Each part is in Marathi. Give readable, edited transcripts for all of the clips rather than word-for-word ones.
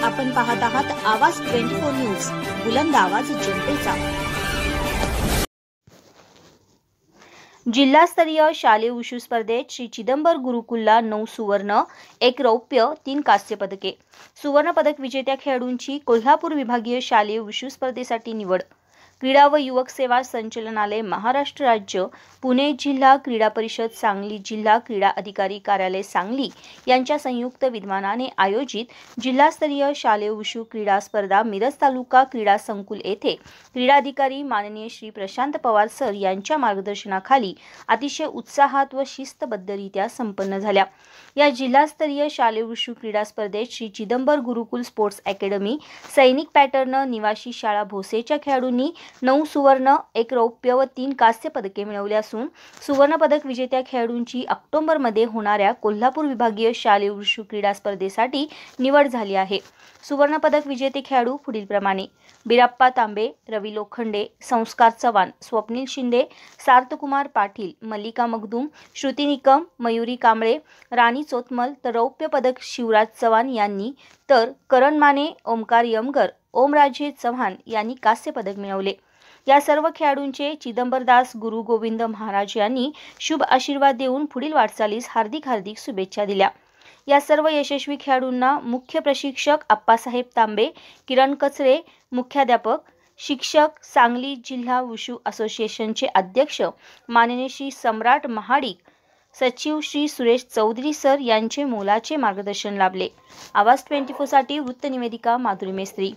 आपण पाहत आहात आवाज 24 न्यूज, बुलंद आवाज जनतेचा। जिल्हास्तरीय शालेय वुशू स्पर्धेत श्री चिदंबर गुरुकुलला 9 सुवर्ण, 1 रौप्य, 3 कांस्य पदके। सुवर्ण पदक विजेत्या खेळाडूंची कोल्हापूर विभागीय शालेय वुशू स्पर्धेसाठी निवड। क्रीडा व युवक सेवा संचालनालय, महाराष्ट्र राज्य, पुणे जिल्हा क्रीडा परिषद, सांगली जिल्हा क्रीडा अधिकारी कार्यालय सांगली यांच्या संयुक्त विद्यमानाने आयोजित जिल्हास्तरीय शालेय वुशू क्रीडा स्पर्धा मिरज तालुका क्रीडा संकुल येथे क्रीडा अधिकारी माननीय श्री प्रशांत पवार सर यांच्या मार्गदर्शनाखाली अतिशय उत्साहात व शिस्तबद्धरित्या संपन्न झाल्या। या जिल्हास्तरीय शालेय वुशू क्रीडा स्पर्धेत श्री चिदंबर गुरुकुल स्पोर्ट्स अकॅडमी, सैनिक पॅटर्न निवासी शाळा भोसेच्या खेळाडूंनी 9 सुवर्ण, 1 रौप्य व 3 कांस्य पदके मिळवली असून सुवर्ण पदक विजेत्या खेळाडूंची ऑक्टोबरमध्ये होणाऱ्या कोल्हापूर विभागीय शालेय वुशू क्रीडा स्पर्धेसाठी निवड झाली आहे। सुवर्ण पदक विजेते खेळाडू पुढील प्रमाणे: बिराप्पा तांबे, रवी लोखंडे, संस्कार चव्हाण, स्वप्नील शिंदे, सार्थकुमार पाटील, मल्लिका मगदूम, श्रुती निकम, मयुरी कांबळे, राणी चोतमल। तर रौप्य पदक शिवराज चव्हाण यांनी, तर करण माने, ओमकार यमगर, ओमराजे चव्हाण यांनी कांस्य पदक मिळवले। या सर्व खेळाडूंचे चिदंबरदास गुरु गोविंद महाराज यांनी शुभ आशीर्वाद देऊन पुढील वाटचालीस हार्दिक शुभेच्छा दिल्या। या सर्व यशस्वी खेळाडूंना मुख्य प्रशिक्षक अप्पासाहेब तांबे, किरण कचरे, मुख्याध्यापक, शिक्षक, सांगली जिल्हा वुशू असोसिएशनचे अध्यक्ष माननीय श्री सम्राट महाडिक, सचिव श्री सुरेश चौधरी सर यांचे मोलाचे मार्गदर्शन लाभले। आवाज 24 साठी वृत्त निवेदिका माधुरी मेस्त्री।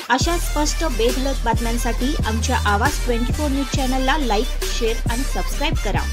अशा स्पष्ट बेधडक बातम्यांसाठी आमच्या आवाज 24 न्यूज चॅनलला लाईक, शेअर आणि सबस्क्राईब करा।